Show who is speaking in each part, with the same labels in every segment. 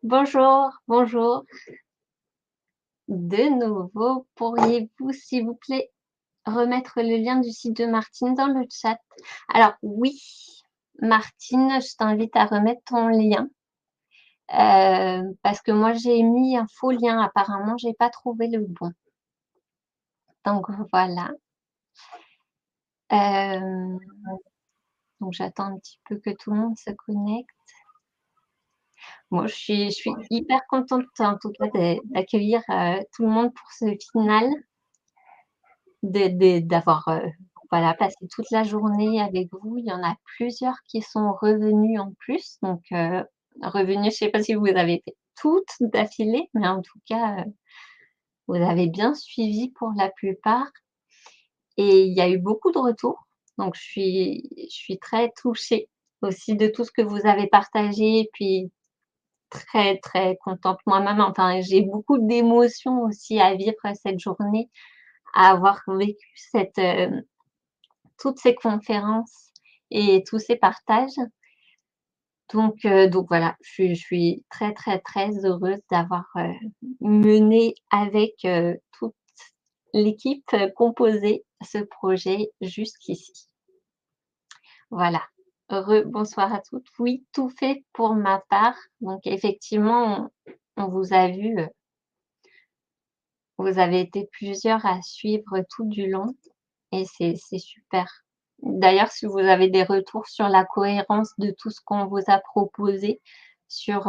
Speaker 1: Bonjour, bonjour. De nouveau, pourriez-vous, s'il vous plaît, remettre le lien du site de Martine dans le chat? Alors oui, Martine, je t'invite à remettre ton lien, parce que moi j'ai mis un faux lien, apparemment j'ai pas trouvé le bon. Donc voilà. Hem, donc j'attends un petit peu que tout le monde se connecte. Moi je suis hyper contente en tout cas d'accueillir, tout le monde pour ce final. D'avoir, voilà, passé toute la journée avec vous. Il y en a plusieurs qui sont revenus en plus, donc revenus, je sais pas si vous avez fait toutes d'affilée, mais en tout cas, vous avez bien suivi pour la plupart et il y a eu beaucoup de retours, donc je suis très touchée aussi de tout ce que vous avez partagé, puis très, très contente moi-même, enfin, j'ai beaucoup d'émotions aussi à vivre cette journée, à avoir vécu toutes ces conférences et tous ces partages. Donc voilà, je suis très, très, très heureuse d'avoir, mené avec, toute l'équipe, composée ce projet jusqu'ici. Voilà. Bonsoir à toutes. Oui, tout fait pour ma part. Donc effectivement, on vous a vu, vous avez été plusieurs à suivre tout du long. Et c'est super. D'ailleurs, si vous avez des retours sur la cohérence de tout ce qu'on vous a proposé sur,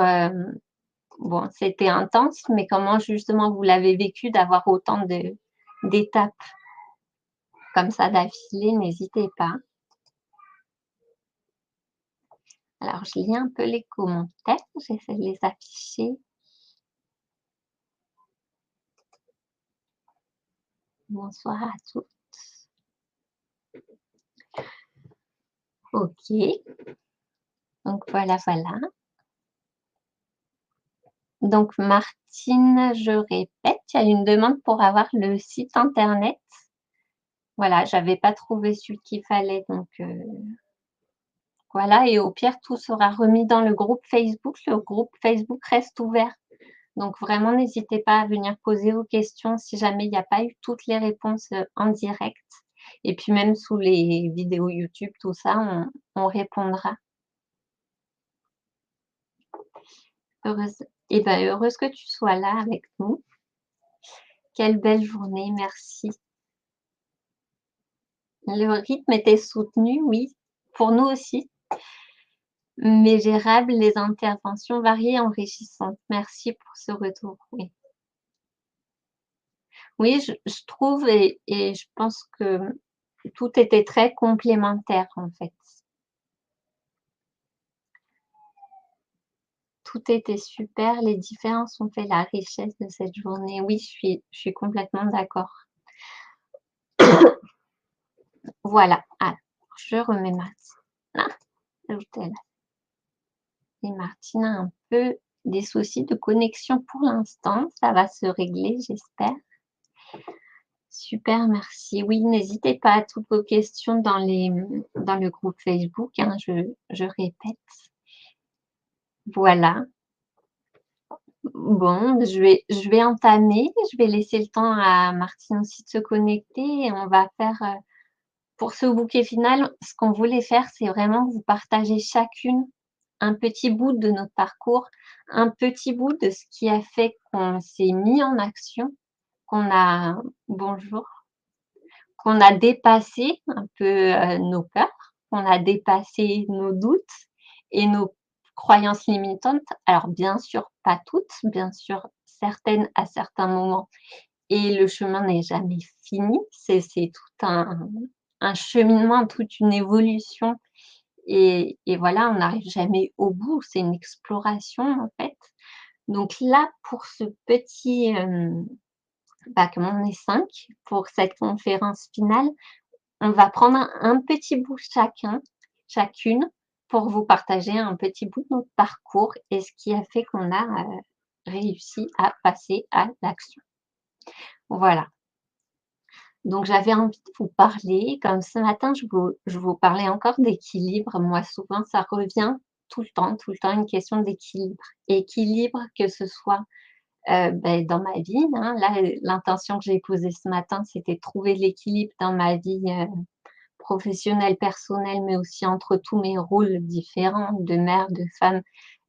Speaker 1: bon, c'était intense, mais comment justement vous l'avez vécu d'avoir autant de d'étapes comme ça d'affilée, n'hésitez pas. Alors je lis un peu les commentaires, j'essaie de les afficher. Bonsoir à tous. OK, donc voilà, voilà. Donc Martine, je répète, il y a une demande pour avoir le site internet. Voilà, j'avais pas trouvé celui qu'il fallait, donc voilà, et au pire, tout sera remis dans le groupe Facebook. Le groupe Facebook reste ouvert, donc vraiment n'hésitez pas à venir poser vos questions si jamais il n'y a pas eu toutes les réponses, en direct, et puis même sous les vidéos YouTube, tout ça, on répondra. Heureuse heureuse que tu sois là avec nous. Quelle belle journée, merci. Le rythme était soutenu, oui, pour nous aussi. Mégérable, les interventions variées et enrichissantes. Merci pour ce retour, oui. Oui, je trouve et je pense que tout était très complémentaire, en fait. Tout était super, les différences ont fait la richesse de cette journée. Oui, je suis complètement d'accord. Voilà, alors je remets Martine. Ajouter là. Et Martine a un peu des soucis de connexion pour l'instant, ça va se régler, j'espère. Super, merci. Oui, n'hésitez pas à toutes vos questions dans le groupe Facebook, hein, je répète. Voilà. Bon, je vais entamer, je vais laisser le temps à Martine aussi de se connecter et on va faire, pour ce bouquet final, ce qu'on voulait faire, c'est vraiment vous partager chacune un petit bout de notre parcours, un petit bout de ce qui a fait qu'on s'est mis en action, qu'on a bonjour. Qu'on a dépassé un peu, nos peurs, qu'on a dépassé nos doutes et nos croyances limitantes. Alors bien sûr, pas toutes, bien sûr, certaines à certains moments et le chemin n'est jamais fini. C'est tout un cheminement, toute une évolution et voilà, on n'arrive jamais au bout, c'est une exploration, en fait. Donc là, pour ce petit, comme on est 5 pour cette conférence finale, on va prendre un petit bout chacune, pour vous partager un petit bout de notre parcours et ce qui a fait qu'on a, réussi à passer à l'action. Voilà, donc j'avais envie de vous parler, comme ce matin je vous parlais encore d'équilibre, moi souvent ça revient tout le temps une question d'équilibre. Équilibre que ce soit, dans ma vie, hein, là, l'intention que j'ai posée ce matin, c'était de trouver de l'équilibre dans ma vie, professionnelle, personnelle, mais aussi entre tous mes rôles différents de mère, de femme,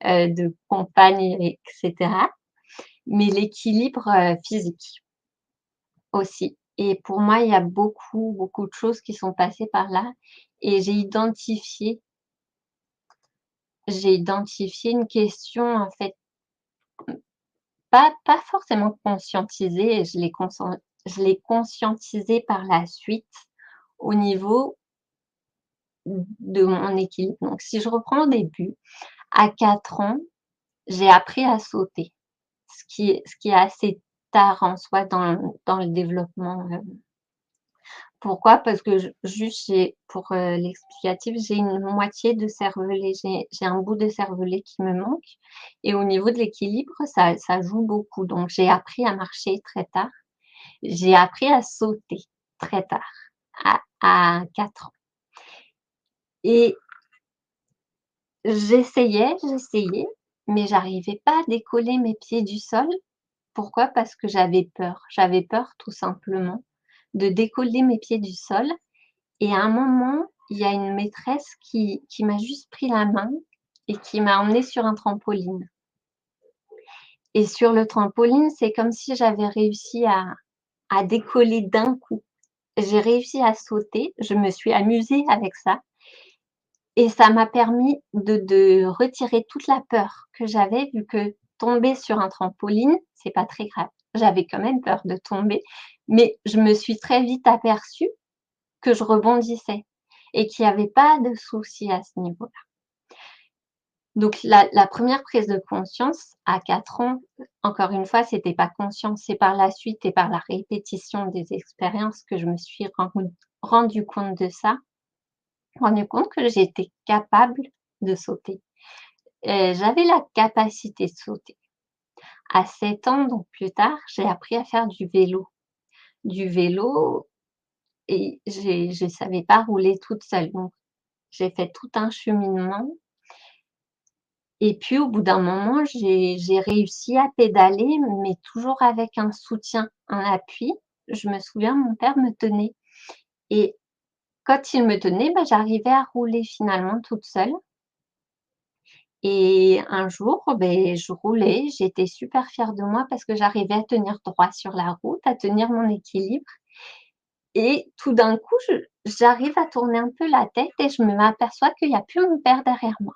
Speaker 1: de compagne et cetera. Mais l'équilibre, physique aussi et pour moi, il y a beaucoup, beaucoup de choses qui sont passées par là et j'ai identifié une question, en fait, pas forcément conscientisée, je l'ai conscientisée par la suite au niveau de mon équilibre. Donc si je reprends au début, à 4 ans, j'ai appris à sauter, ce qui est assez tard en soi dans le développement, pourquoi? Parce que juste pour, l'explicatif, j'ai une moitié de cervelet, j'ai un bout de cervelet qui me manque et au niveau de l'équilibre, ça joue beaucoup. Donc j'ai appris à marcher très tard. J'ai appris à sauter très tard, à 4 ans et j'essayais, mais j'arrivais pas à décoller mes pieds du sol. Pourquoi? Parce que j'avais peur. J'avais peur tout simplement de décoller mes pieds du sol. Et à un moment, il y a une maîtresse qui m'a juste pris la main et qui m'a emmenée sur un trampoline. Et sur le trampoline, c'est comme si j'avais réussi à décoller d'un coup. J'ai réussi à sauter, je me suis amusée avec ça et ça m'a permis de retirer toute la peur que j'avais vu que tomber sur un trampoline, c'est pas très grave. J'avais quand même peur de tomber, mais je me suis très vite aperçue que je rebondissais et qu'il y avait pas de souci à ce niveau-là. Donc la 1re prise de conscience à 4 ans, encore une fois, c'était pas conscient, c'est par la suite et par la répétition des expériences que je me suis rendu compte de ça, rendu compte que j'étais capable de sauter. J'avais la capacité de sauter. À 7 ans, donc plus tard, j'ai appris à faire du vélo. Du vélo et je savais pas rouler toute seule, donc j'ai fait tout un cheminement et puis au bout d'un moment, j'ai réussi à pédaler, mais toujours avec un soutien, un appui. Je me souviens, mon père me tenait et quand il me tenait, j'arrivais à rouler finalement toute seule et un jour, je roulais, j'étais super fière de moi parce que j'arrivais à tenir droit sur la route, à tenir mon équilibre et tout d'un coup, j'arrive à tourner un peu la tête et je m'aperçois qu'il y a plus mon père derrière moi.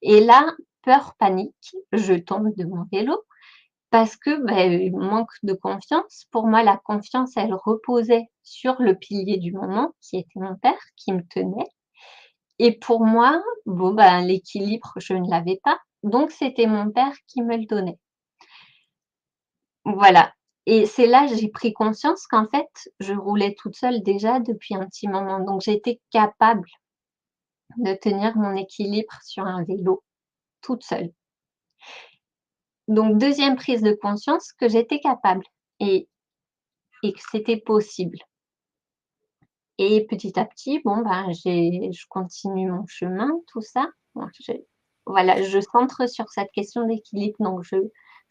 Speaker 1: Et là, peur, panique, je tombe de mon vélo parce que, manque de confiance. Pour moi, la confiance, elle reposait sur le pilier du moment qui était mon père, qui me tenait et pour moi, bon, l'équilibre, je ne l'avais pas, donc c'était mon père qui me le donnait. Voilà et c'est là, j'ai pris conscience qu'en fait, je roulais toute seule déjà depuis un petit moment, donc j'étais capable de tenir mon équilibre sur un vélo toute seule. Donc 2e prise de conscience que j'étais capable et que c'était possible et petit à petit, bon, je continue mon chemin, tout ça. Bon, voilà, je centre sur cette question d'équilibre, donc je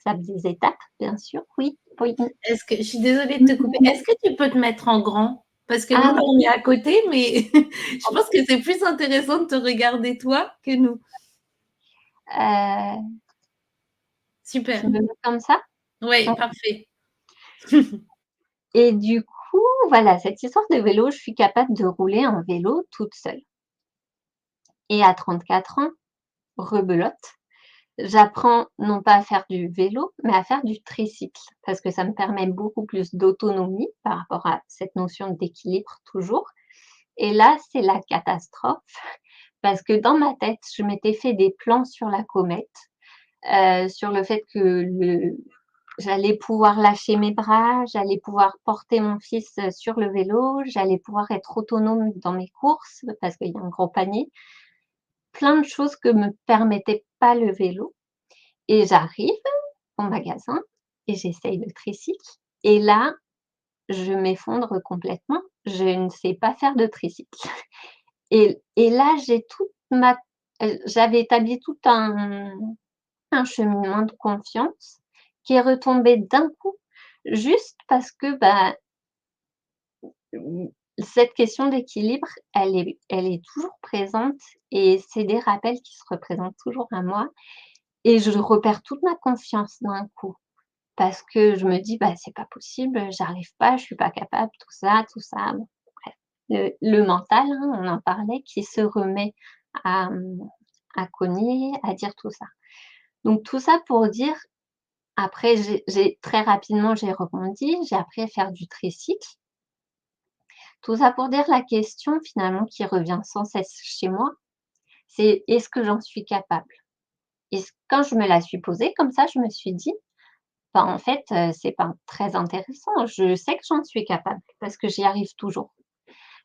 Speaker 1: zappe des étapes, bien sûr. Oui, oui.
Speaker 2: Est-ce que je suis désolée de te couper. Est-ce que tu peux te mettre en grand? Parce que nous,
Speaker 1: Ah,
Speaker 2: là, on est à côté, mais je pense que c'est plus intéressant de te regarder toi que nous.
Speaker 1: heu, tu
Speaker 2: Super.
Speaker 1: me mets comme ça?
Speaker 2: Oui,
Speaker 1: Ouais
Speaker 2: parfait.
Speaker 1: et du coup, voilà, cette histoire de vélo, je suis capable de rouler en vélo toute seule et à 34 ans, rebelote. J'apprends non pas à faire du vélo, mais à faire du tricycle parce que ça me permet beaucoup plus d'autonomie par rapport à cette notion d'équilibre toujours et là, c'est la catastrophe parce que dans ma tête, je m'étais fait des plans sur la comète, sur le fait que j'allais pouvoir lâcher mes bras, j'allais pouvoir porter mon fils, sur le vélo, j'allais pouvoir être autonome dans mes courses parce qu'il y a un gros panier. Plein de choses que me permettait pas le vélo et j'arrive au magasin et j'essaye le tricycle et là, je m'effondre complètement. Je ne sais pas faire de tricycle et là, j'ai toute ma j'avais établi tout un cheminement de confiance qui est retombé d'un coup, juste parce que, bah, mmh, cette question d'équilibre, elle est toujours présente et c'est des rappels qui se représentent toujours à moi et je repère toute ma confiance d'un coup. Parce que je me dis: «Bah, c'est pas possible, j'arrive pas, je suis pas capable», tout ça, bon, bref. Le mental, hein, on en parlait, qui se remet à, à cogner, à dire tout ça. Donc tout ça pour dire, après j'ai très rapidement, j'ai rebondi, j'ai appris à faire du tricycle. Tout ça pour dire la question finalement qui revient sans cesse chez moi, c'est: «Est-ce que j'en suis capable?» Et quand je me la suis posée comme ça, je me suis dit: «Bah, en fait, c'est pas très intéressant. Je sais que j'en suis capable parce que j'y arrive toujours».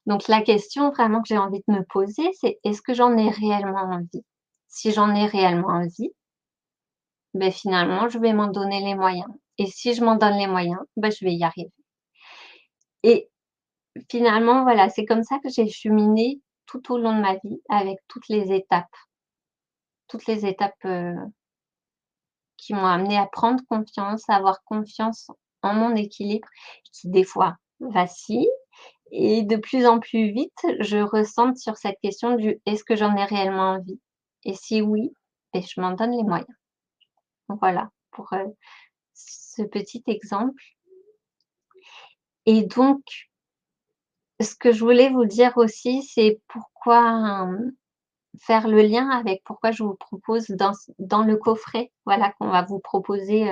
Speaker 1: Donc la question vraiment que j'ai envie de me poser, c'est: «Est-ce que j'en ai réellement envie?» Si j'en ai réellement envie, beh, finalement, je vais m'en donner les moyens et si je m'en donne les moyens, bah, je vais y arriver et finalement, voilà, c'est comme ça que j'ai cheminé tout au long de ma vie avec toutes les étapes, qui m'ont amenée à prendre confiance, à avoir confiance en mon équilibre qui des fois vacille et de plus en plus vite, je recentre sur cette question du: «Est-ce que j'en ai réellement envie?» Et si oui, beh, je m'en donne les moyens. Donc voilà pour, ce petit exemple et donc ce que je voulais vous dire aussi, c'est pourquoi, faire le lien avec pourquoi je vous propose dans le coffret, voilà, qu'on va vous proposer,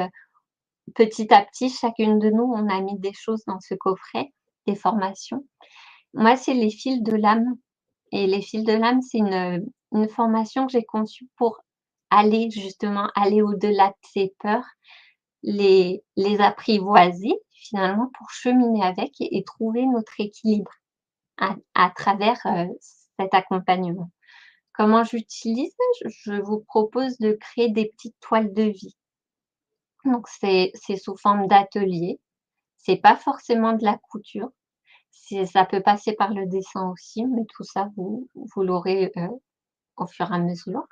Speaker 1: petit à petit, chacune de nous, on a mis des choses dans ce coffret, des formations. Moi, c'est les fils de l'âme et les fils de l'âme, c'est une formation que j'ai conçue pour aller au-delà de ces peurs, les apprivoiser finalement pour cheminer avec et trouver notre équilibre à travers, cet accompagnement. Comment j'utilise? Je vous propose de créer des petites toiles de vie. Donc c'est sous forme d'atelier. C'est pas forcément de la couture, ça peut passer par le dessin aussi, mais tout ça vous l'aurez, au fur et à mesure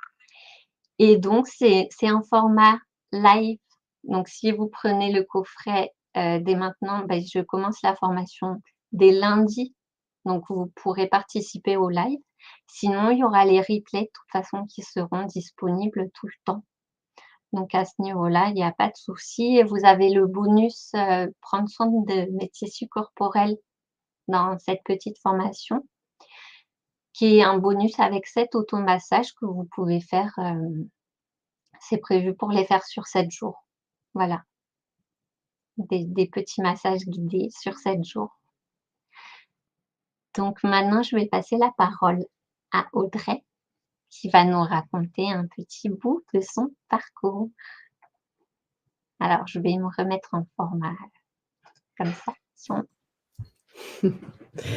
Speaker 1: et donc c'est un format live. Donc si vous prenez le coffret, dès maintenant, beh, je commence la formation dès lundi, donc vous pourrez participer au live. Sinon, il y aura les replays de toute façon qui seront disponibles tout le temps. Donc à ce niveau-là, il y a pas de souci et vous avez le bonus, prendre soin de mes tissus corporels dans cette petite formation, qui est un bonus avec 7 automassages que vous pouvez faire, c'est prévu pour les faire sur 7 jours. Voilà, des petits massages guidés sur 7 jours. Donc maintenant, je vais passer la parole à Audrey, qui va nous raconter un petit bout de son parcours. Alors je vais me remettre en format comme ça, son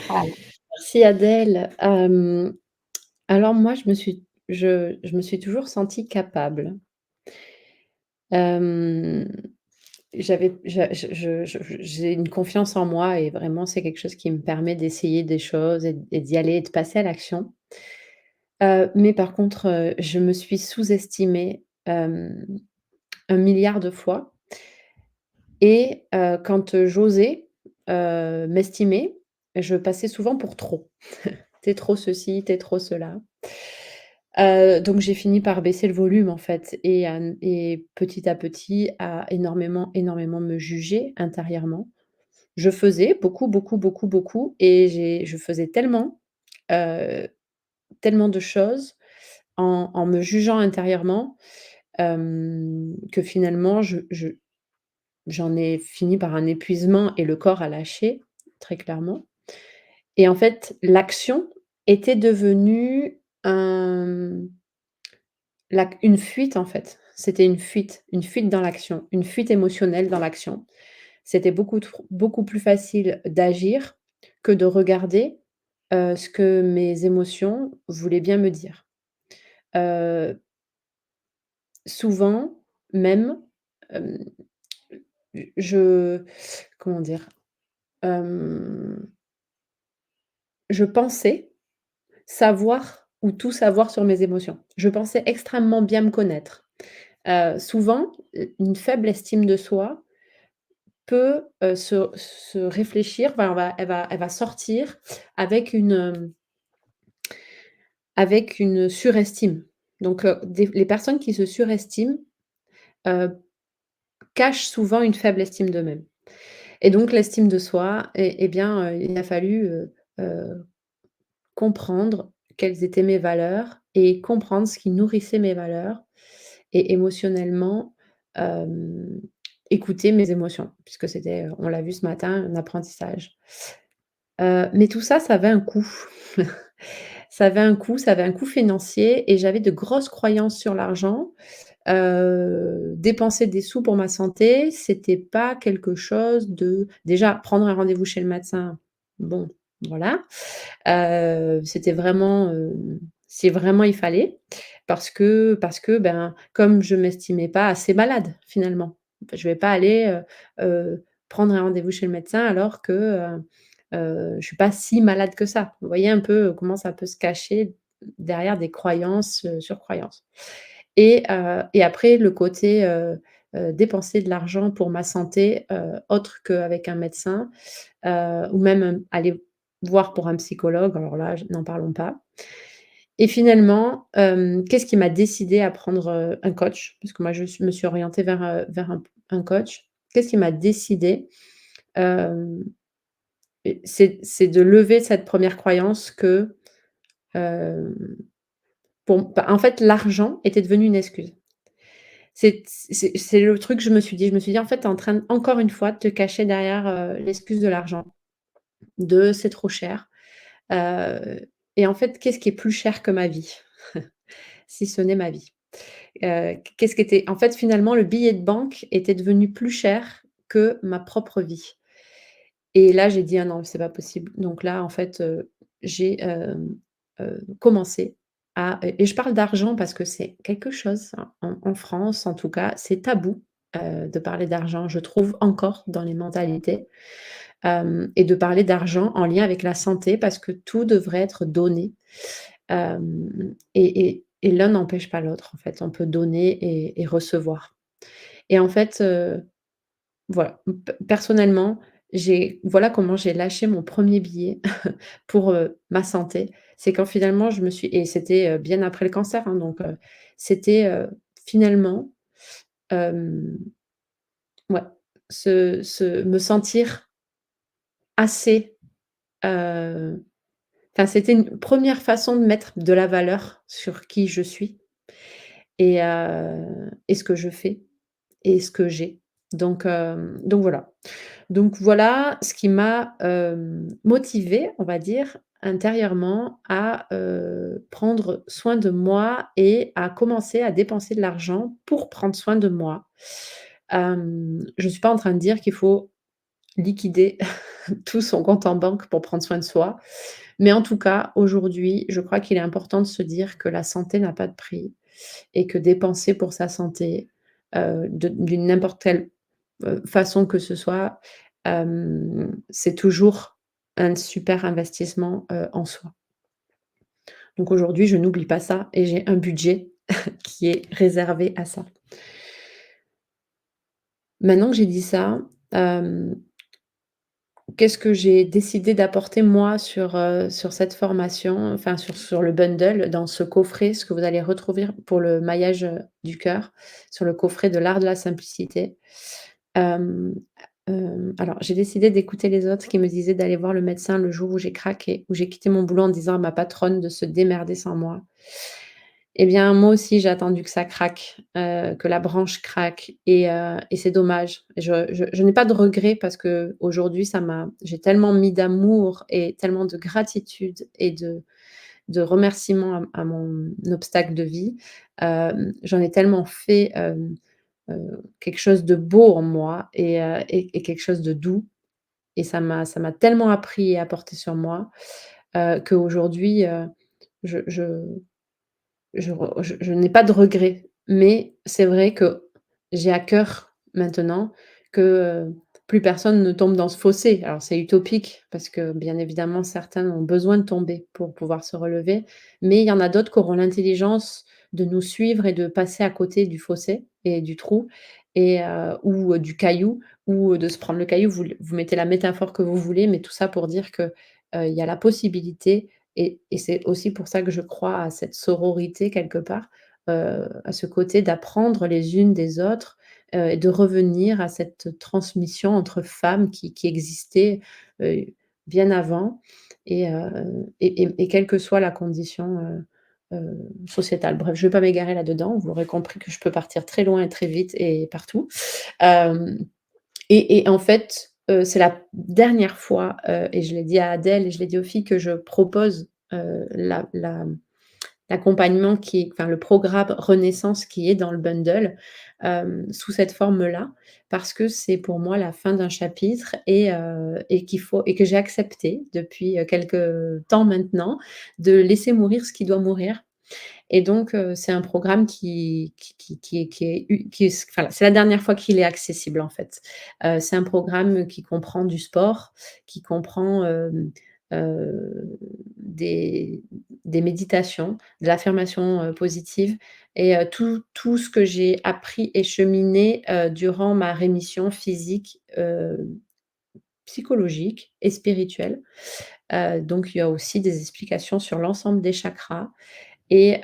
Speaker 1: voilà.
Speaker 3: Merci Adèle. Alors moi, je me suis toujours sentie capable. Hem, j'avais je j'ai une confiance en moi et vraiment c'est quelque chose qui me permet d'essayer des choses et d'y aller et de passer à l'action. Mais par contre, je me suis sous-estimée, 1 000 000 de fois et quand, j'osais, m'estimer, je passais souvent pour trop. Tu es trop ceci, tu es trop cela. Donc j'ai fini par baisser le volume en fait et petit à petit à énormément, énormément me juger intérieurement. Je faisais beaucoup, beaucoup, beaucoup, beaucoup et je faisais tellement, heu, tellement de choses en me jugeant intérieurement, que finalement j'en ai fini par un épuisement et le corps a lâché, très clairement et en fait, l'action était devenue un une fuite en fait. C'était une fuite dans l'action, une fuite émotionnelle dans l'action. C'était beaucoup plus facile d'agir que de regarder, ce que mes émotions voulaient bien me dire. Heu, Souvent même, hem, je comment dire? Hem, je pensais savoir ou tout savoir sur mes émotions. Je pensais extrêmement bien me connaître. Souvent, une faible estime de soi peut, se réfléchir, enfin, elle va sortir avec une surestime. Donc, des les personnes qui se surestiment, heu, cachent souvent une faible estime d'eux-mêmes et donc l'estime de soi et bien, il a fallu, comprendre quelles étaient mes valeurs et comprendre ce qui nourrissait mes valeurs et émotionnellement, hem, écouter mes émotions puisque c'était, on l'a vu ce matin, un apprentissage. Mais tout ça, ça avait un coût. Ça avait un coût, ça avait un coût financier et j'avais de grosses croyances sur l'argent. Dépenser des sous pour ma santé, c'était pas quelque chose de déjà prendre un rendez-vous chez le médecin, bon, voilà. C'était vraiment, si vraiment il fallait, parce que, ben, comme je m'estimais pas assez malade finalement. Je vais pas aller, prendre un rendez-vous chez le médecin alors que, je suis pas si malade que ça. Vous voyez un peu comment ça peut se cacher derrière des croyances, sur croyances et après le côté, dépenser de l'argent pour ma santé, autre qu'avec un médecin, ou même, aller voir pour un psychologue, alors là, n'en parlons pas et finalement, qu'est-ce qui m'a décidé à prendre, un coach? Parce que moi me suis orientée vers un coach. Qu'est-ce qui m'a décidé hem et c'est de lever cette première croyance que, hem, en fait, l'argent était devenu une excuse. C'est le truc que je me suis dit. Je me suis dit: «En fait, tu es en train, encore une fois, de te cacher derrière, l'excuse de l'argent, de "c'est trop cher"». Heu et en fait, qu'est-ce qui est plus cher que ma vie? Si ce n'est ma vie. Qu'est-ce qui était en fait, finalement, le billet de banque était devenu plus cher que ma propre vie et là, j'ai dit: «Ah non, c'est pas possible». Donc là, en fait, j'ai, commencé à et je parle d'argent parce que c'est quelque chose, hein, en France, en tout cas, c'est tabou, de parler d'argent, je trouve encore dans les mentalités, et de parler d'argent en lien avec la santé parce que tout devrait être donné. Et l'un n'empêche pas l'autre, en fait. On peut donner et recevoir. Et en fait, voilà, personnellement, voilà comment j'ai lâché mon premier billet pour, ma santé. C'est quand finalement je me suis et c'était, bien après le cancer, hein, donc c'était, finalement, hem, ouais, me sentir assez, heu, enfin, c'était une première façon de mettre de la valeur sur qui je suis et ce que je fais et ce que j'ai. Donc voilà. Donc voilà ce qui m'a, motivée, on va dire, intérieurement à, prendre soin de moi et à commencer à dépenser de l'argent pour prendre soin de moi. Je ne suis pas en train de dire qu'il faut liquider tout son compte en banque pour prendre soin de soi, mais en tout cas, aujourd'hui, je crois qu'il est important de se dire que la santé n'a pas de prix et que dépenser pour sa santé, d'une n'importe quelle, façon que ce soit, c'est toujours un super investissement, en soi. Donc aujourd'hui, je n'oublie pas ça et j'ai un budget qui est réservé à ça. Maintenant que j'ai dit ça, hem, qu'est-ce que j'ai décidé d'apporter moi sur cette formation, enfin sur le bundle, dans ce coffret, ce que vous allez retrouver pour le maillage, du cœur, sur le coffret de l'art de la simplicité. Hem, alors j'ai décidé d'écouter les autres qui me disaient d'aller voir le médecin le jour où j'ai craqué, où j'ai quitté mon boulot en disant à ma patronne de se démerder sans moi. Eh bien, moi aussi, j'ai attendu que ça craque, que la branche craque et c'est dommage. Je n'ai pas de regrets parce qu'aujourd'hui, j'ai tellement mis d'amour et tellement de gratitude et de remerciements à mon obstacle de vie. J'en ai tellement fait, quelque chose de beau en moi et quelque chose de doux et ça m'a tellement appris et apporté sur moi, qu'aujourd'hui, je je n'ai pas de regrets. Mais c'est vrai que j'ai à cœur maintenant que, plus personne ne tombe dans ce fossé. Alors c'est utopique parce que, bien évidemment, certains ont besoin de tomber pour pouvoir se relever, mais il y en a d'autres qui auront l'intelligence de nous suivre et de passer à côté du fossé et du trou ou du caillou ou de se prendre le caillou. Vous mettez la métaphore que vous voulez, mais tout ça pour dire que, il y a la possibilité et c'est aussi pour ça que je crois à cette sororité quelque part, à ce côté d'apprendre les unes des autres, et de revenir à cette transmission entre femmes qui existait, heu, bien avant et quelle que soit la condition, sociétale. Bref, je ne vais pas m'égarer là-dedans. Vous l'aurez compris que je peux partir très loin et très vite et partout. Hem et en fait, c'est la dernière fois, et je l'ai dit à Adèle et je l'ai dit aux filles que je propose, l'accompagnement le programme Renaissance qui est dans le bundle, sous cette forme-là, parce que c'est pour moi la fin d'un chapitre et qu'il faut et que j'ai accepté depuis, quelque temps maintenant, de laisser mourir ce qui doit mourir et donc c'est un programme c'est la dernière fois qu'il est accessible, en fait. C'est un programme qui comprend du sport, qui comprend, des méditations, de l'affirmation, positive et tout ce que j'ai appris et cheminé, durant ma rémission physique, psychologique et spirituelle. Donc il y a aussi des explications sur l'ensemble des chakras et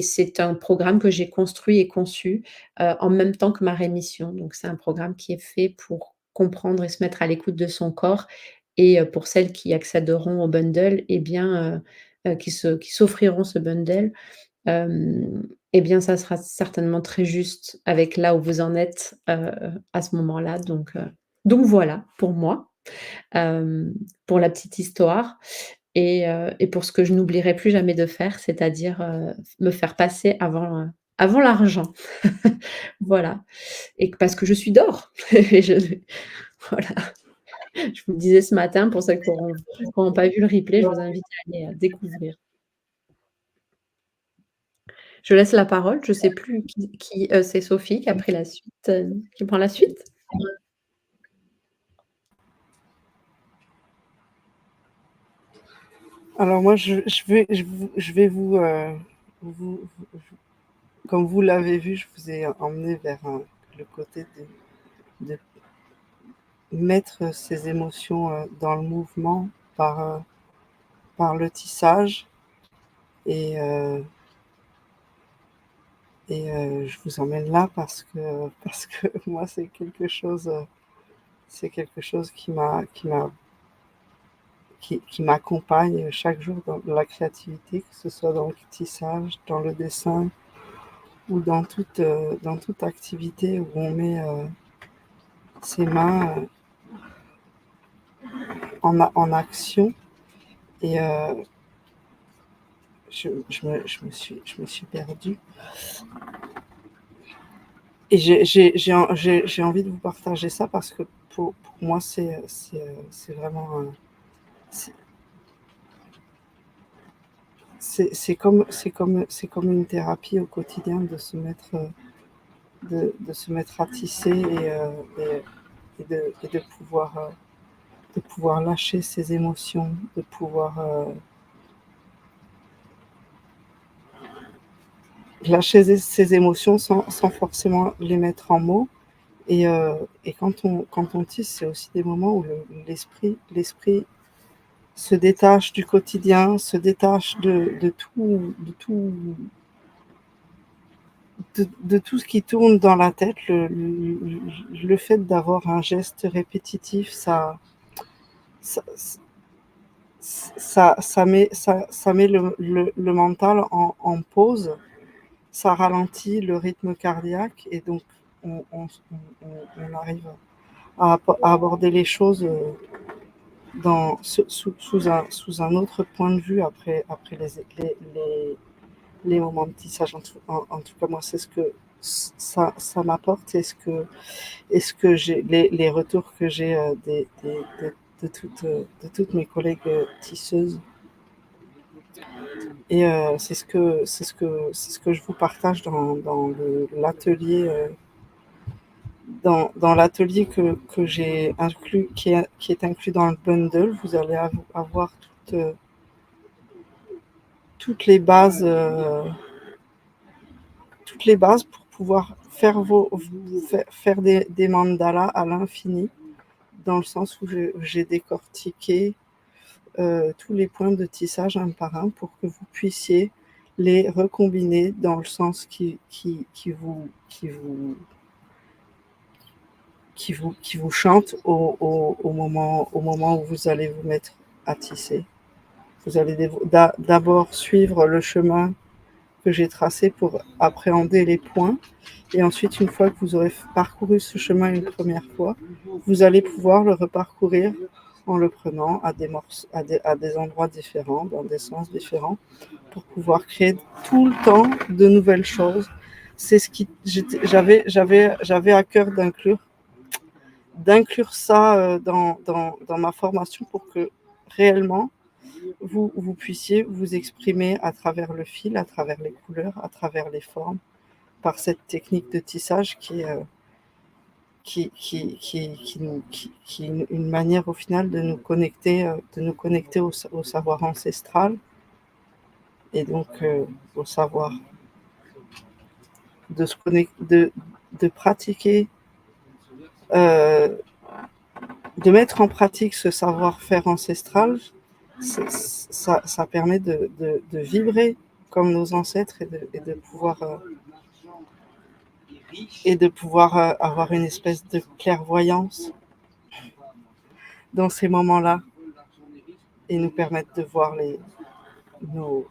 Speaker 3: c'est un programme que j'ai construit et conçu, en même temps que ma rémission. Donc c'est un programme qui est fait pour comprendre et se mettre à l'écoute de son corps et pour celles qui accéderont au bundle et bien, qui s'offriront ce bundle, et bien ça sera certainement très juste avec là où vous en êtes, à ce moment-là. Donc voilà pour moi, pour la petite histoire. Et pour ce que je n'oublierai plus jamais de faire, c'est-à-dire, me faire passer avant l'argent. Voilà et parce que je suis d'or et voilà. Je vous le disais ce matin pour celles qui auront pas vu le replay, je vous invite à aller, découvrir. Je laisse la parole, je sais plus c'est Sophie qui a pris la suite, qui prend la suite?
Speaker 4: Alors moi, je vais comme vous l'avez vu, je vous ai emmené vers le côté de mettre ses émotions dans le mouvement par le tissage. Et, je vous emmène là parce que moi, c'est quelque chose qui m'accompagne chaque jour dans la créativité, que ce soit dans le tissage, dans le dessin ou dans toute activité où on met ses mains en action. Et je me suis perdue. Et j'ai envie de vous partager ça parce que pour moi, c'est vraiment... c'est comme une thérapie au quotidien de se mettre à tisser et de pouvoir lâcher ses émotions, de pouvoir lâcher ses émotions sans forcément les mettre en mots. Et quand on tisse, c'est aussi des moments où l'esprit se détache du quotidien, se détache de tout ce qui tourne dans la tête. Le fait d'avoir un geste répétitif, ça met le mental en pause, ça ralentit le rythme cardiaque et donc on arrive à aborder les choses sous un autre point de vue après les moments de tissage. En tout cas, moi, c'est ce que ça m'apporte et ce que j'ai, les retours que j'ai de toutes mes collègues tisseuses. Et c'est ce que je vous partage dans l'atelier dans l'atelier que j'ai inclus, qui est inclus dans le bundle, vous allez avoir toutes les bases pour pouvoir faire faire des mandalas à l'infini, dans le sens où j'ai décortiqué tous les points de tissage un par un pour que vous puissiez les recombiner dans le sens qui vous chante au moment où vous allez vous mettre à tisser. Vous allez d'abord suivre le chemin que j'ai tracé pour appréhender les points. Et ensuite, une fois que vous aurez parcouru ce chemin une première fois, vous allez pouvoir le reparcourir en le prenant à des endroits différents, dans des sens différents, pour pouvoir créer tout le temps de nouvelles choses. C'est ce qui j'avais à cœur d'inclure ça dans ma formation pour que réellement vous puissiez vous exprimer à travers le fil, à travers les couleurs, à travers les formes, par cette technique de tissage qui est une manière au final de nous connecter au savoir ancestral et donc au savoir, de pratiquer, de mettre en pratique ce savoir-faire ancestral. Ça permet de vibrer comme nos ancêtres et de pouvoir avoir une espèce de clairvoyance dans ces moments-là et nous permettre de voir nos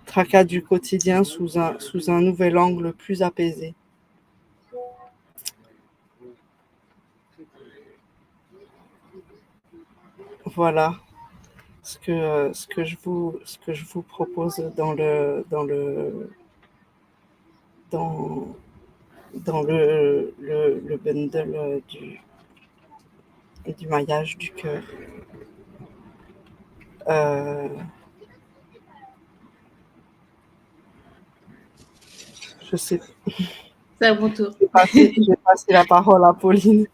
Speaker 4: tracas du quotidien sous un nouvel angle plus apaisé. Voilà ce que je vous propose dans le bundle du maillage du cœur. Je sais.
Speaker 2: C'est à mon tour.
Speaker 4: J'ai passé la parole à Pauline.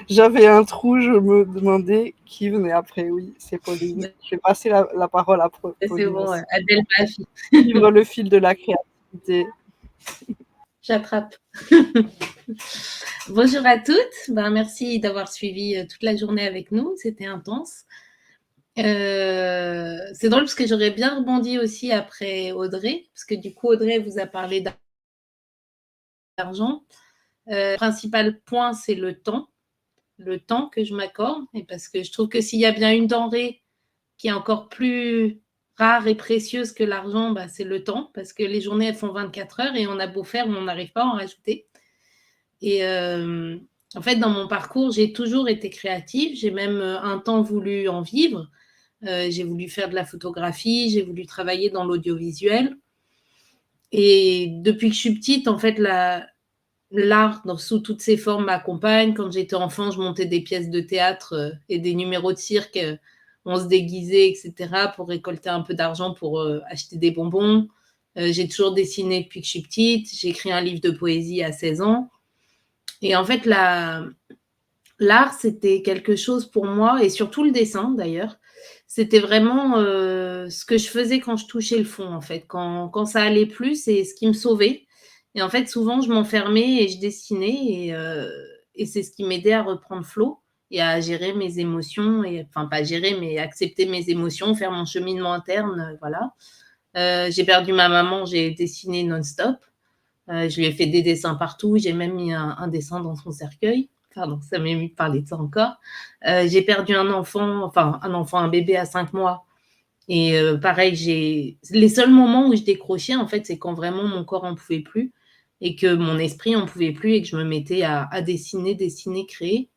Speaker 4: J'avais un trou, je me demandais qui venait après. Oui, c'est Pauline. Je vais passer la parole à Pauline.
Speaker 2: C'est bon, Adèle Bafi.
Speaker 4: Suivre le fil de la créativité.
Speaker 2: J'attrape. Bonjour à toutes. Merci d'avoir suivi toute la journée avec nous. C'était intense. C'est drôle parce que j'aurais bien rebondi aussi après Audrey, parce que du coup, Audrey vous a parlé d'argent. Le principal point, c'est le temps que je m'accorde, et parce que je trouve que s'il y a bien une denrée qui est encore plus rare et précieuse que l'argent, c'est le temps, parce que les journées, elles font 24 heures et on a beau faire, on n'arrive pas à en rajouter. Et en fait, dans mon parcours, j'ai toujours été créative. J'ai même un temps voulu en vivre. J'ai voulu faire de la photographie, j'ai voulu travailler dans l'audiovisuel. Et depuis que je suis petite, en fait, l'art sous toutes ses formes m'accompagne. Quand j'étais enfant, je montais des pièces de théâtre et des numéros de cirque. On se déguisait, etc., pour récolter un peu d'argent pour acheter des bonbons. J'ai toujours dessiné depuis que je suis petite. J'ai écrit un livre de poésie à 16 ans. Et en fait, l'art, c'était quelque chose pour moi, et surtout le dessin d'ailleurs, c'était vraiment ce que je faisais quand je touchais le fond, en fait. Quand ça allait plus, c'est ce qui me sauvait. Et en fait, souvent, je m'enfermais et je dessinais, et c'est ce qui m'aidait à reprendre flot et à gérer mes émotions, enfin pas gérer, mais accepter mes émotions, faire mon cheminement interne, voilà. J'ai perdu ma maman, j'ai dessiné non-stop. Je lui ai fait des dessins partout, j'ai même mis un dessin dans son cercueil. Pardon, ça m'émeut de parler de ça encore. J'ai perdu un bébé à 5 mois. Et pareil, les seuls moments où je décrochais, en fait, c'est quand vraiment mon corps en pouvait plus et que mon esprit en pouvait plus et que je me mettais à dessiner, créer.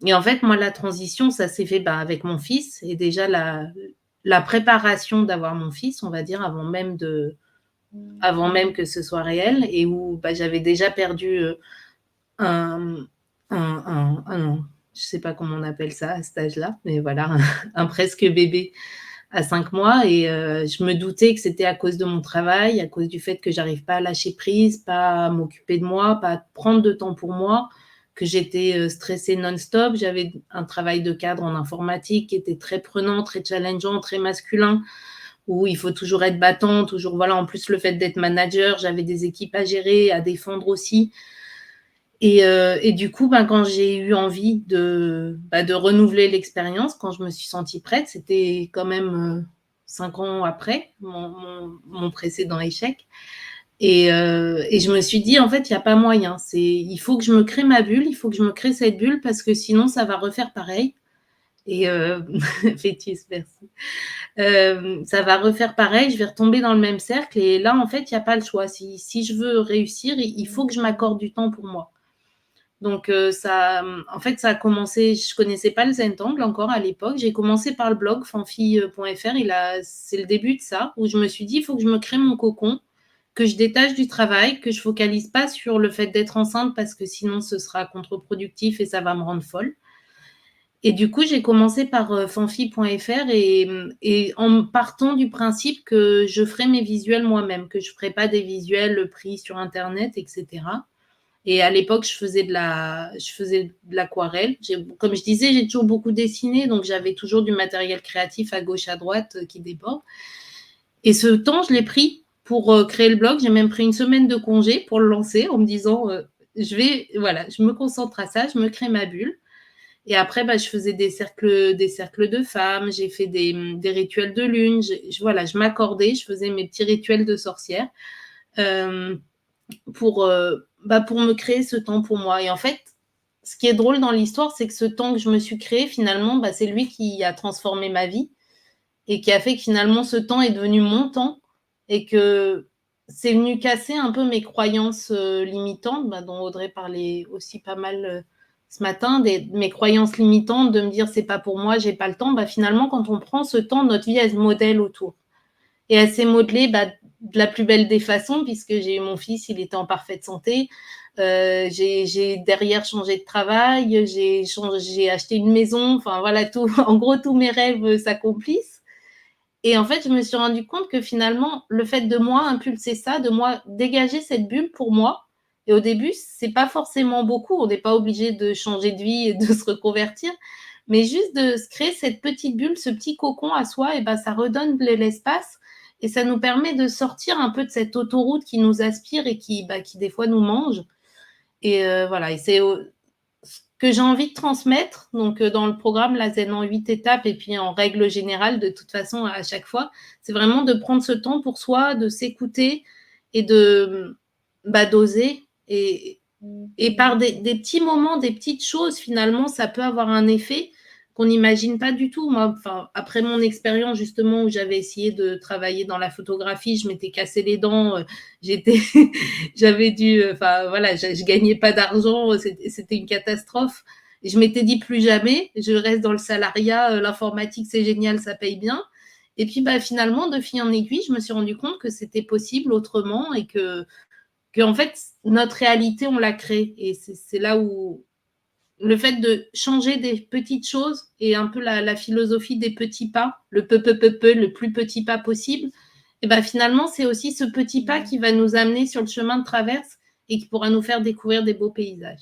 Speaker 2: Et en fait, moi, la transition, ça s'est fait avec mon fils. Et déjà, la préparation d'avoir mon fils, on va dire, avant même que ce soit réel, et où j'avais déjà perdu un, je sais pas comment on appelle ça à cet âge-là, mais voilà, un presque bébé à 5 mois et je me doutais que c'était à cause de mon travail, à cause du fait que j'arrive pas à lâcher prise, pas à m'occuper de moi, pas à prendre de temps pour moi, que j'étais stressée non-stop. J'avais un travail de cadre en informatique qui était très prenant, très challengeant, très masculin, où il faut toujours être battant, toujours, voilà, en plus le fait d'être manager, j'avais des équipes à gérer, à défendre aussi. Et du coup, quand j'ai eu envie de renouveler l'expérience, quand je me suis sentie prête, c'était quand même 5 ans après mon précédent échec. Et je me suis dit, en fait, il n'y a pas moyen. Il faut que je me crée ma bulle, il faut que je me crée cette bulle parce que sinon, ça va refaire pareil. Et Fétis, merci. Ça va refaire pareil, je vais retomber dans le même cercle. Et là, en fait, il n'y a pas le choix. Si je veux réussir, il faut que je m'accorde du temps pour moi. Donc, ça a commencé, je ne connaissais pas le Zentangle encore à l'époque. J'ai commencé par le blog fanfi.fr. C'est le début de ça, où je me suis dit, il faut que je me crée mon cocon, que je détache du travail, que je ne focalise pas sur le fait d'être enceinte parce que sinon, ce sera contre-productif et ça va me rendre folle. Et du coup, j'ai commencé par fanfi.fr et en partant du principe que je ferais mes visuels moi-même, que je ne ferais pas des visuels pris sur Internet, etc. Et à l'époque, je faisais de l'aquarelle. Comme je disais, j'ai toujours beaucoup dessiné, donc j'avais toujours du matériel créatif à gauche, à droite qui déborde. Et ce temps, je l'ai pris pour créer le blog. J'ai même pris une semaine de congé pour le lancer en me disant, je me concentre à ça, je me crée ma bulle. Et après, je faisais des cercles de femmes, j'ai fait des rituels de lune. Je m'accordais, je faisais mes petits rituels de sorcière. Pour me créer ce temps pour moi. Et en fait, ce qui est drôle dans l'histoire, c'est que ce temps que je me suis créé, finalement, c'est lui qui a transformé ma vie et qui a fait que finalement, ce temps est devenu mon temps et que c'est venu casser un peu mes croyances limitantes, dont Audrey parlait aussi pas mal ce matin, mes croyances limitantes, de me dire c'est pas pour moi, j'ai pas le temps. Finalement, quand on prend ce temps, notre vie, elle se modèle autour. Et elle s'est modelée de la plus belle des façons, puisque j'ai eu mon fils, il était en parfaite santé. J'ai derrière changé de travail, j'ai acheté une maison. Enfin, voilà, en gros, tous mes rêves s'accomplissent. Et en fait, je me suis rendu compte que finalement, le fait de moi impulser ça, de moi dégager cette bulle pour moi, et au début, c'est pas forcément beaucoup. On n'est pas obligé de changer de vie et de se reconvertir. Mais juste de se créer cette petite bulle, ce petit cocon à soi, et ça redonne de l'espace et ça nous permet de sortir un peu de cette autoroute qui nous aspire et qui des fois nous mange. Et voilà, et c'est ce que j'ai envie de transmettre, donc dans le programme la Zen en 8 étapes et puis en règle générale, de toute façon, à chaque fois, c'est vraiment de prendre ce temps pour soi, de s'écouter et d'oser. Et par des petits moments, des petites choses, finalement, ça peut avoir un effet qu'on n'imagine pas du tout. Moi, après mon expérience, justement, où j'avais essayé de travailler dans la photographie, je m'étais cassé les dents, j'avais dû, je gagnais pas d'argent, c'était une catastrophe. Et je m'étais dit plus jamais, je reste dans le salariat, l'informatique, c'est génial, ça paye bien. Et puis, finalement, de fil en aiguille, je me suis rendu compte que c'était possible autrement et que en fait, notre réalité, on la crée. Et c'est là où le fait de changer des petites choses et un peu la philosophie des petits pas, le le plus petit pas possible, et finalement, c'est aussi ce petit pas qui va nous amener sur le chemin de traverse et qui pourra nous faire découvrir des beaux paysages.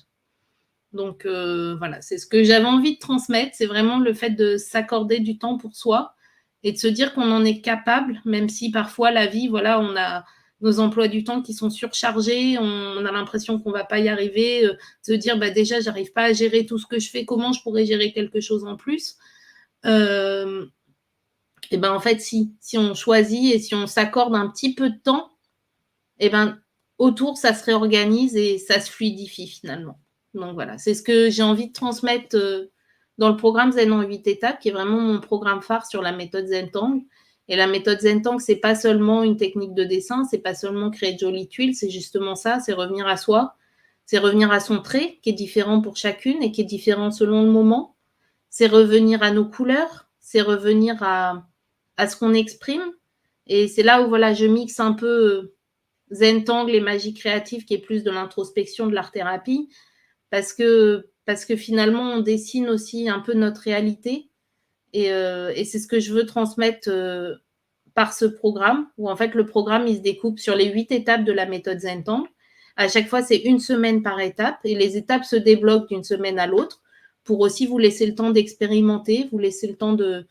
Speaker 2: Donc, voilà, c'est ce que j'avais envie de transmettre. C'est vraiment le fait de s'accorder du temps pour soi et de se dire qu'on en est capable, même si parfois la vie, voilà, on a nos emplois du temps qui sont surchargés, on a l'impression qu'on ne va pas y arriver, se dire déjà, je n'arrive pas à gérer tout ce que je fais, comment je pourrais gérer quelque chose en plus en fait, si on choisit et si on s'accorde un petit peu de temps, autour, ça se réorganise et ça se fluidifie finalement. Donc voilà, c'est ce que j'ai envie de transmettre dans le programme Zen en 8 étapes, qui est vraiment mon programme phare sur la méthode Zentangle. Et la méthode Zentangle, c'est pas seulement une technique de dessin, c'est pas seulement créer de jolies tuiles, c'est justement ça, c'est revenir à soi, c'est revenir à son trait qui est différent pour chacune et qui est différent selon le moment. C'est revenir à nos couleurs, c'est revenir à ce qu'on exprime. Et c'est là où voilà, je mixe un peu Zentangle et magie créative, qui est plus de l'introspection, de l'art-thérapie, parce que finalement, on dessine aussi un peu notre réalité Et c'est ce que je veux transmettre par ce programme, où en fait le programme il se découpe sur les 8 étapes de la méthode Zentangle. À chaque fois, c'est une semaine par étape et les étapes se débloquent d'une semaine à l'autre pour aussi vous laisser le temps d'expérimenter, vous laisser le temps de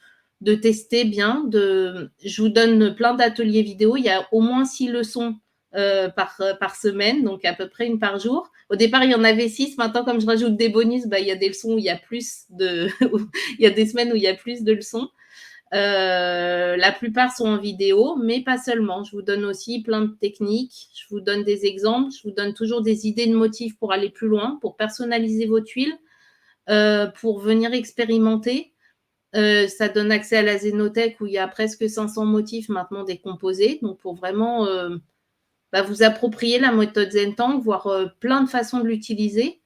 Speaker 2: tester bien. Je vous donne plein d'ateliers vidéo. Il y a au moins 6 leçons par semaine, donc à peu près une par jour. Au départ, il y en avait 6. Maintenant, comme je rajoute des bonus, il y a des leçons où il y a plus de... il y a des semaines où il y a plus de leçons. La plupart sont en vidéo, mais pas seulement. Je vous donne aussi plein de techniques, je vous donne des exemples, je vous donne toujours des idées de motifs pour aller plus loin, pour personnaliser vos tuiles, pour venir expérimenter. Ça donne accès à la Zénothèque où il y a presque 500 motifs maintenant décomposés. Donc, pour vraiment vous approprier la méthode Zentangle, voir plein de façons de l'utiliser.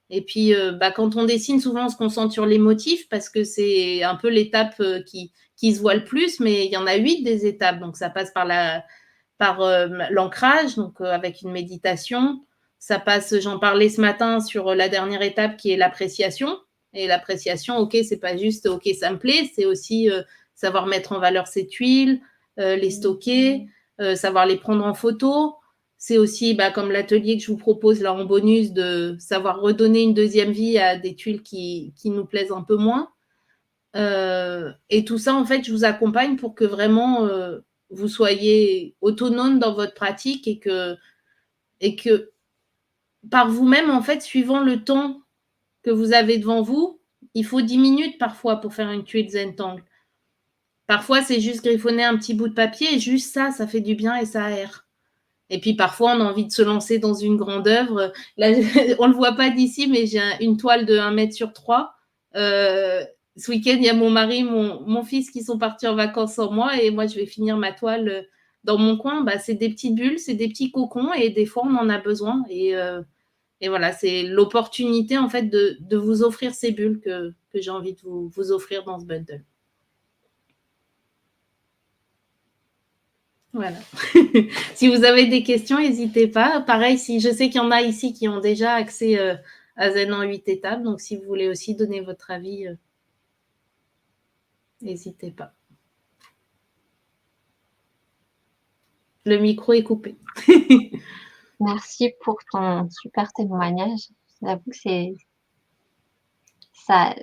Speaker 2: Et puis, quand on dessine, souvent, on se concentre sur les motifs parce que c'est un peu l'étape qui se voit le plus, mais il y en a 8 des étapes. Donc, ça passe par l'ancrage, donc avec une méditation. Ça passe, j'en parlais ce matin, sur la dernière étape qui est l'appréciation. Et l'appréciation, OK, c'est pas juste OK, ça me plaît, c'est aussi savoir mettre en valeur ses tuiles, les stocker, savoir les prendre en photo. C'est aussi, comme l'atelier que je vous propose là en bonus, de savoir redonner une deuxième vie à des tuiles qui nous plaisent un peu moins. Et tout ça, en fait, je vous accompagne pour que vraiment vous soyez autonome dans votre pratique et que par vous-même, en fait, suivant le temps que vous avez devant vous, il faut 10 minutes parfois pour faire une tuile Zentangle. Parfois, c'est juste griffonner un petit bout de papier et juste ça fait du bien et ça aère. Et puis parfois, on a envie de se lancer dans une grande œuvre. Là, on ne le voit pas d'ici, mais j'ai une toile de 1 mètre sur 3. Ce week-end, il y a mon mari, mon fils qui sont partis en vacances sans moi et moi, je vais finir ma toile dans mon coin. C'est des petites bulles, c'est des petits cocons et des fois, on en a besoin. Et voilà, c'est l'opportunité en fait de vous offrir ces bulles que j'ai envie de vous offrir dans ce bundle. Voilà. Si vous avez des questions, n'hésitez pas. Pareil, si je sais qu'il y en a ici qui ont déjà accès à Zen en 8 étapes, donc si vous voulez aussi donner votre avis, n'hésitez pas. Le micro est coupé.
Speaker 1: Merci pour ton super témoignage. J'avoue que ça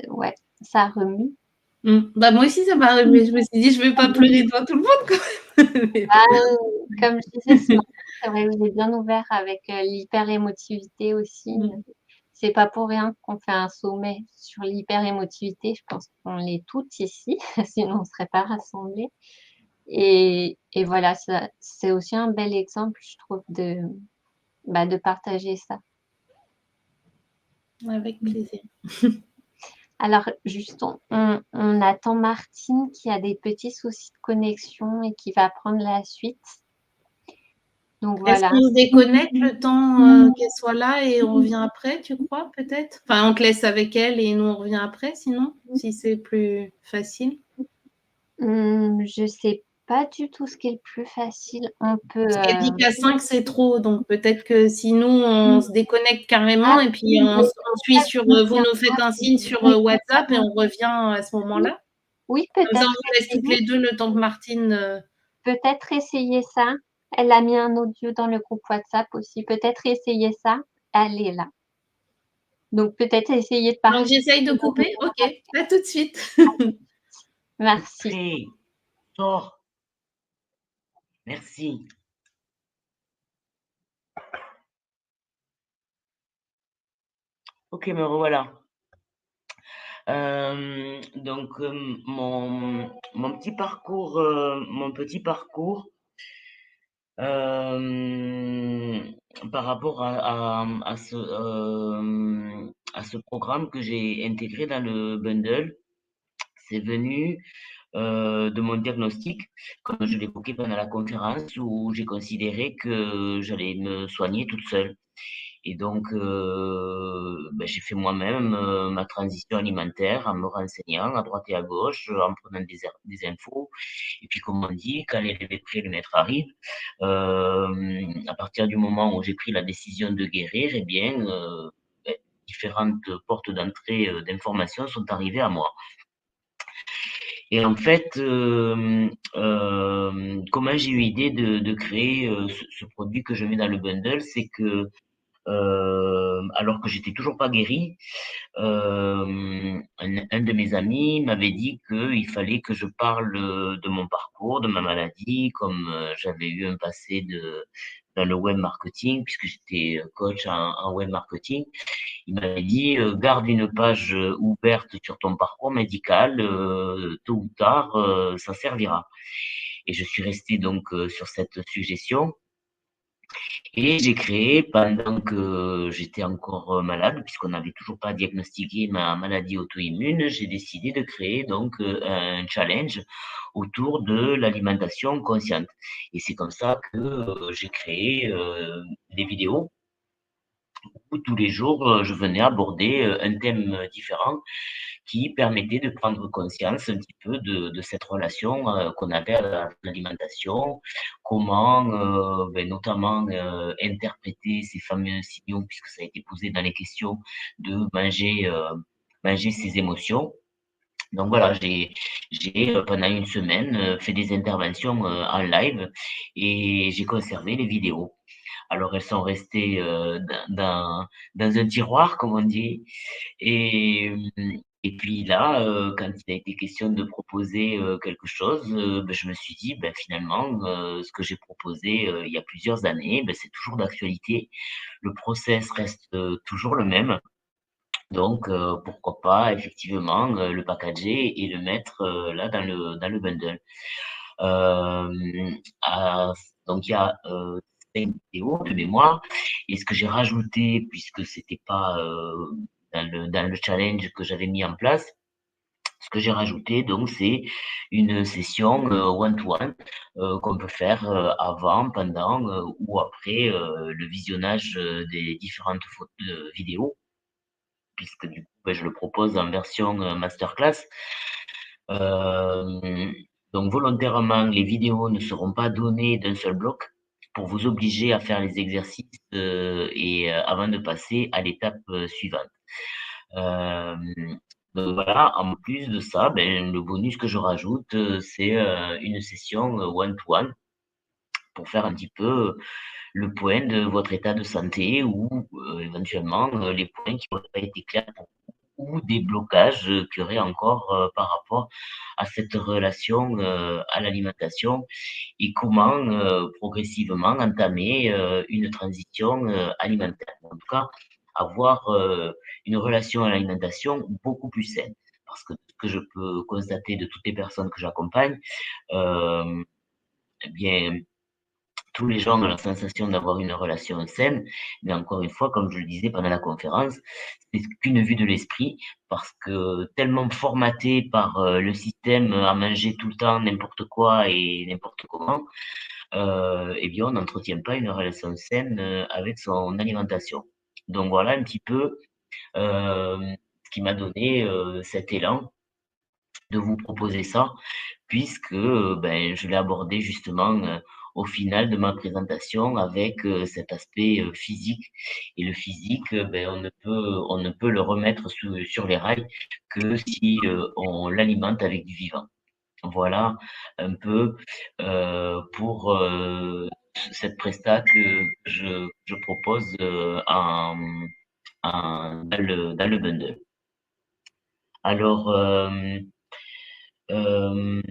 Speaker 1: remue.
Speaker 2: Moi aussi, ça m'a remué. Je me suis dit, je ne vais pas pleurer devant tout le monde quand même.
Speaker 1: Comme je disais ce matin, c'est vrai que j'ai bien ouvert avec l'hyper-émotivité aussi. C'est pas pour rien qu'on fait un sommet sur l'hyper-émotivité. Je pense qu'on l'est toutes ici, sinon on ne serait pas rassemblés. Et voilà, c'est aussi un bel exemple, je trouve, de partager ça.
Speaker 2: Avec plaisir.
Speaker 1: Alors, juste, on attend Martine qui a des petits soucis de connexion et qui va prendre la suite. Donc
Speaker 2: Est-ce
Speaker 1: voilà.
Speaker 2: qu'on se déconnecte le temps qu'elle soit là et on revient après, tu crois, peut-être? Enfin, on te laisse avec elle et nous, on revient après, sinon, si c'est plus facile.
Speaker 1: Je sais pas du tout ce qui est le plus facile. On peut.
Speaker 2: Parce qu'elle dit qu'à 5, c'est trop. Donc, peut-être que si nous, on se déconnecte carrément et puis on suit sur. Vous nous faites un signe sur WhatsApp et on revient à ce moment-là.
Speaker 1: Oui,
Speaker 2: Comme ça,
Speaker 1: peut-être.
Speaker 2: on vous laisse toutes les deux le temps que Martine.
Speaker 1: Peut-être essayer ça. Elle a mis un audio dans le groupe WhatsApp aussi. Peut-être essayer ça. Elle est là. Donc, peut-être essayer de parler.
Speaker 2: Donc, j'essaye de couper. OK. À tout de suite.
Speaker 1: Merci.
Speaker 5: Sors. Merci. Ok, me revoilà. Donc, mon petit parcours, par rapport à ce programme que j'ai intégré dans le bundle, c'est venu de mon diagnostic, comme je l'évoquais pendant la conférence, où j'ai considéré que j'allais me soigner toute seule. Et donc, j'ai fait moi-même ma transition alimentaire en me renseignant à droite et à gauche, en prenant des infos. Et puis, comme on dit, quand l'élève est prêt, le maître arrive. À partir du moment où j'ai pris la décision de guérir, eh bien, différentes portes d'entrée d'informations sont arrivées à moi. Et en fait, comment j'ai eu l'idée de créer ce produit que je mets dans le bundle, c'est que alors que j'étais toujours pas guéri, un de mes amis m'avait dit qu'il fallait que je parle de mon parcours, de ma maladie, comme j'avais eu un passé dans le web marketing, puisque j'étais coach en web marketing. Il m'avait dit, garde une page ouverte sur ton parcours médical, tôt ou tard, ça servira. Et je suis resté donc sur cette suggestion. Et j'ai créé pendant que j'étais encore malade, puisqu'on n'avait toujours pas diagnostiqué ma maladie auto-immune, j'ai décidé de créer donc un challenge autour de l'alimentation consciente. Et c'est comme ça que j'ai créé des vidéos où tous les jours je venais aborder un thème différent qui permettait de prendre conscience un petit peu de cette relation qu'on avait à l'alimentation, comment notamment interpréter ces fameux signaux, puisque ça a été posé dans les questions, de manger ses émotions. Donc voilà, j'ai pendant une semaine fait des interventions en live et j'ai conservé les vidéos. Alors elles sont restées dans un tiroir, comme on dit, et, et puis là, quand il a été question de proposer quelque chose, je me suis dit, finalement, ce que j'ai proposé il y a plusieurs années, c'est toujours d'actualité. Le process reste toujours le même. Donc, pourquoi pas, effectivement, le packager et le mettre là dans le bundle. À- donc, il y a 5 vidéos de mémoire. Et ce que j'ai rajouté, puisque c'était pas dans le challenge que j'avais mis en place, ce que j'ai rajouté, donc, c'est une session one-to-one qu'on peut faire avant, pendant ou après le visionnage des différentes vidéos, puisque du coup, je le propose en version masterclass. Euh, donc, volontairement, les vidéos ne seront pas données d'un seul bloc pour vous obliger à faire les exercices et avant de passer à l'étape suivante. Euh, donc voilà, en plus de ça, le bonus que je rajoute, c'est une session one-to-one pour faire un petit peu le point de votre état de santé ou éventuellement les points qui n'auraient pas été clairs pour ou des blocages qu'il y aurait encore par rapport à cette relation à l'alimentation et comment progressivement entamer une transition alimentaire. En tout cas, avoir une relation à l'alimentation beaucoup plus saine. Parce que ce que je peux constater de toutes les personnes que j'accompagne, euh, eh bien, tous les gens ont la sensation d'avoir une relation saine, mais encore une fois, comme je le disais pendant la conférence, c'est qu'une vue de l'esprit, parce que tellement formaté par le système à manger tout le temps n'importe quoi et n'importe comment, eh bien, on n'entretient pas une relation saine avec son alimentation. Donc voilà un petit peu ce qui m'a donné cet élan de vous proposer ça, puisque je l'ai abordé justement au final de ma présentation avec cet aspect physique. Et le physique, on ne peut le remettre sur les rails que si on l'alimente avec du vivant. Voilà un peu pour cette presta que je propose dans le bundle. Alors, euh,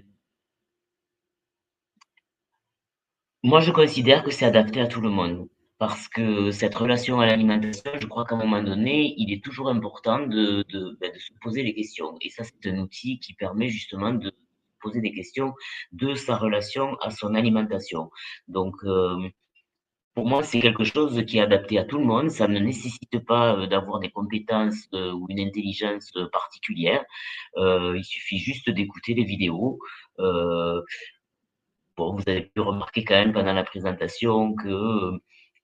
Speaker 5: moi, je considère que c'est adapté à tout le monde. Parce que cette relation à l'alimentation, je crois qu'à un moment donné, il est toujours important de se poser les questions. Et ça, c'est un outil qui permet justement de poser des questions de sa relation à son alimentation. Donc, pour moi, c'est quelque chose qui est adapté à tout le monde. Ça ne nécessite pas d'avoir des compétences ou une intelligence particulière. Il suffit juste d'écouter les vidéos. Euh, Bon, vous avez pu remarquer quand même pendant la présentation que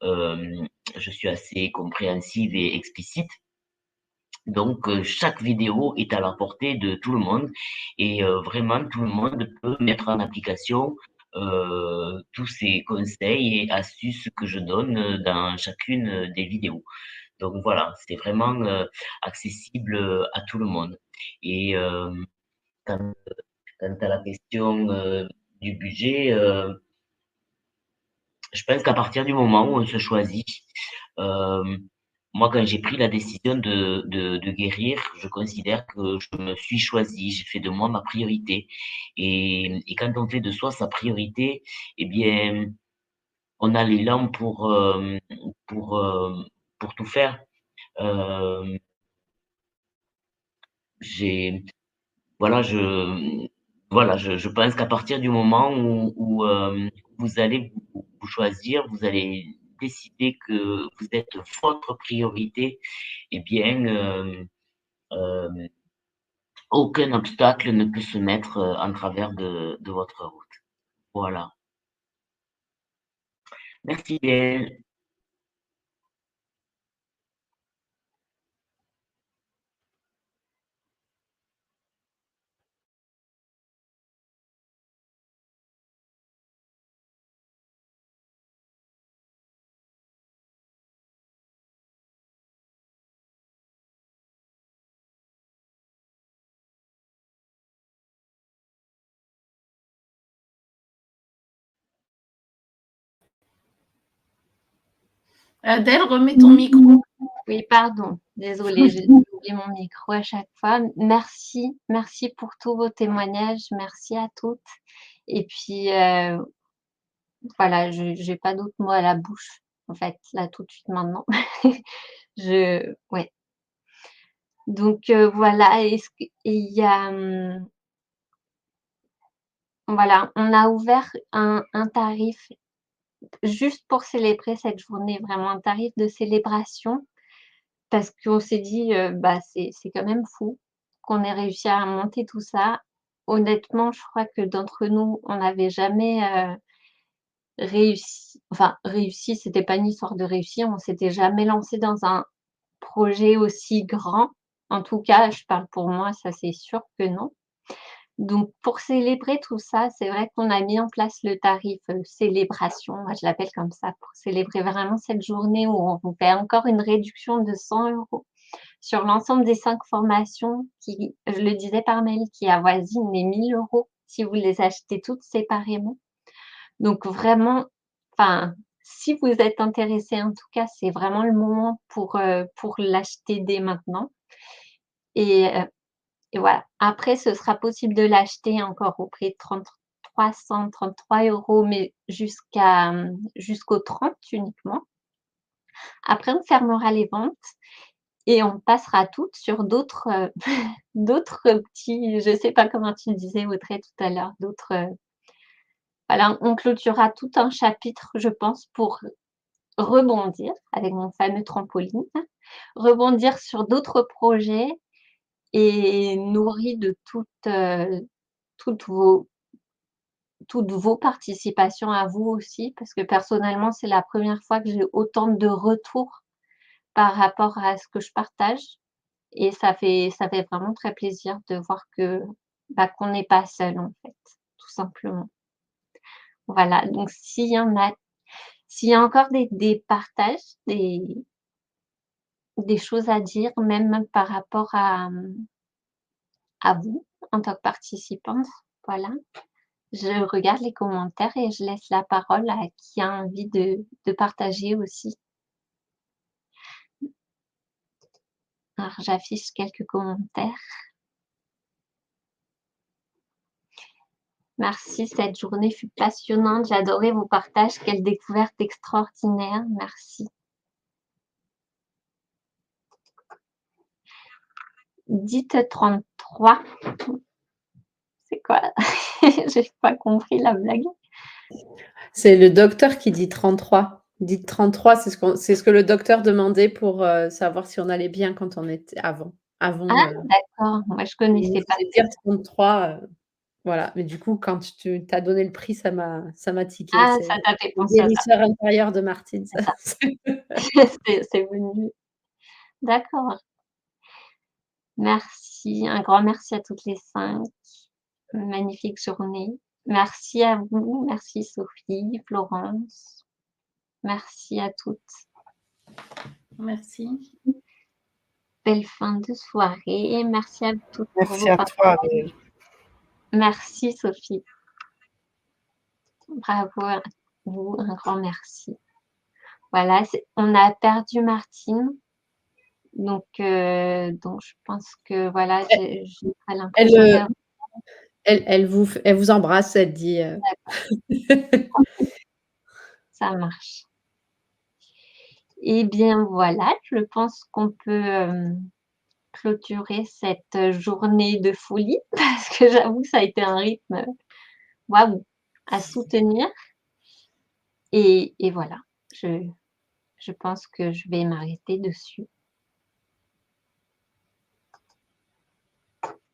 Speaker 5: je suis assez compréhensive et explicite. Donc, chaque vidéo est à la portée de tout le monde et vraiment tout le monde peut mettre en application tous ces conseils et astuces que je donne dans chacune des vidéos. Donc voilà, c'est vraiment accessible à tout le monde. Et quand quant à la question du budget, je pense qu'à partir du moment où on se choisit, moi, quand j'ai pris la décision de guérir, je considère que je me suis choisi, j'ai fait de moi ma priorité. Et quand on fait de soi sa priorité, eh bien, on a l'élan pour, pour tout faire. Euh, j'ai, voilà, je pense qu'à partir du moment où vous allez vous choisir, vous allez décider que vous êtes votre priorité, eh bien, euh, aucun obstacle ne peut se mettre en travers de votre route. Voilà. Merci bien.
Speaker 2: Adèle, remets ton micro.
Speaker 1: Oui, pardon, désolée, j'ai oublié mon micro à chaque fois. Merci, merci pour tous vos témoignages, merci à toutes. Et puis, voilà, je n'ai pas d'autres mots à la bouche, en fait, là, tout de suite, maintenant. Ouais. Donc, voilà, est-ce qu'il y a, voilà, on a ouvert un tarif juste pour célébrer cette journée, vraiment un tarif de célébration. Parce qu'on s'est dit, bah, c'est quand même fou qu'on ait réussi à monter tout ça. Honnêtement, je crois que d'entre nous, on n'avait jamais, réussi, c'était pas une histoire de réussir, on s'était jamais lancé dans un projet aussi grand. En tout cas, je parle pour moi, ça c'est sûr que non. Donc pour célébrer tout ça, c'est vrai qu'on a mis en place le tarif, célébration, moi je l'appelle comme ça, pour célébrer vraiment cette journée où on vous fait encore une réduction de 100 € sur l'ensemble des 5 formations qui, je le disais par mail, qui avoisinent les 1 000 € si vous les achetez toutes séparément. Donc vraiment, enfin, si vous êtes intéressés, en tout cas, c'est vraiment le moment pour l'acheter dès maintenant et heu et voilà. Après, ce sera possible de l'acheter encore au prix de 333 €, mais jusqu'au 30 uniquement. Après, on fermera les ventes et on passera toutes sur d'autres, d'autres petits, je sais pas comment tu disais Audrey tout à l'heure, d'autres, voilà, on clôturera tout un chapitre, je pense, pour rebondir avec mon fameux trampoline, rebondir sur d'autres projets et nourris de toutes vos toutes vos participations à vous aussi, parce que personnellement, c'est la première fois que j'ai autant de retours par rapport à ce que je partage. Et ça fait vraiment très plaisir de voir que, bah, qu'on n'est pas seul en fait, tout simplement. Voilà, donc s'il y a encore des partages, des choses à dire, même par rapport à vous, en tant que participante, voilà. Je regarde les commentaires et je laisse la parole à qui a envie de partager aussi. Alors j'affiche quelques commentaires. Merci, cette journée fut passionnante. J'ai adoré vos partages. Quelle découverte extraordinaire. Merci. Dites 33. C'est quoi? J'ai pas compris la blague.
Speaker 3: C'est le docteur qui dit 33. Dites 33, c'est ce que le docteur demandait pour savoir si on allait bien quand on était avant.
Speaker 1: Ah d'accord, moi je
Speaker 3: Il nous
Speaker 1: connaissais pas.
Speaker 3: faisait dire 33, voilà. Mais du coup, quand tu as donné le prix, ça m'a tiqué.
Speaker 1: Ah,
Speaker 3: C'est
Speaker 1: ça t'a fait
Speaker 3: le
Speaker 1: penser à ça.
Speaker 3: guérisseur intérieur de Martine,
Speaker 1: C'est
Speaker 3: ça.
Speaker 1: ça. C'est venu. D'accord. Merci, un grand merci à toutes les 5. Magnifique journée. Merci à vous, merci Sophie, Florence. Merci à toutes.
Speaker 2: Merci.
Speaker 1: Belle fin de soirée. Merci à toutes pour
Speaker 4: Merci
Speaker 1: vos
Speaker 4: à toi,
Speaker 1: partages.
Speaker 4: Adèle.
Speaker 1: Merci Sophie. Bravo à vous, un grand merci. Voilà, on a perdu Martine. Donc je pense que voilà, j'ai pas l'impression
Speaker 3: Elle,
Speaker 1: qu'elle
Speaker 3: elle vous embrasse, elle dit,
Speaker 1: ça marche. Eh bien voilà, je pense qu'on peut, clôturer cette journée de folie parce que j'avoue que ça a été un rythme, waouh, à soutenir et voilà, je pense que je vais m'arrêter dessus.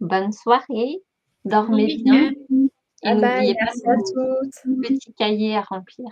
Speaker 1: Bonne soirée, dormez bien
Speaker 2: week-end.
Speaker 1: et
Speaker 3: bye bye,
Speaker 1: n'oubliez pas
Speaker 3: merci à
Speaker 1: vos
Speaker 3: toutes.
Speaker 1: petits cahiers à remplir.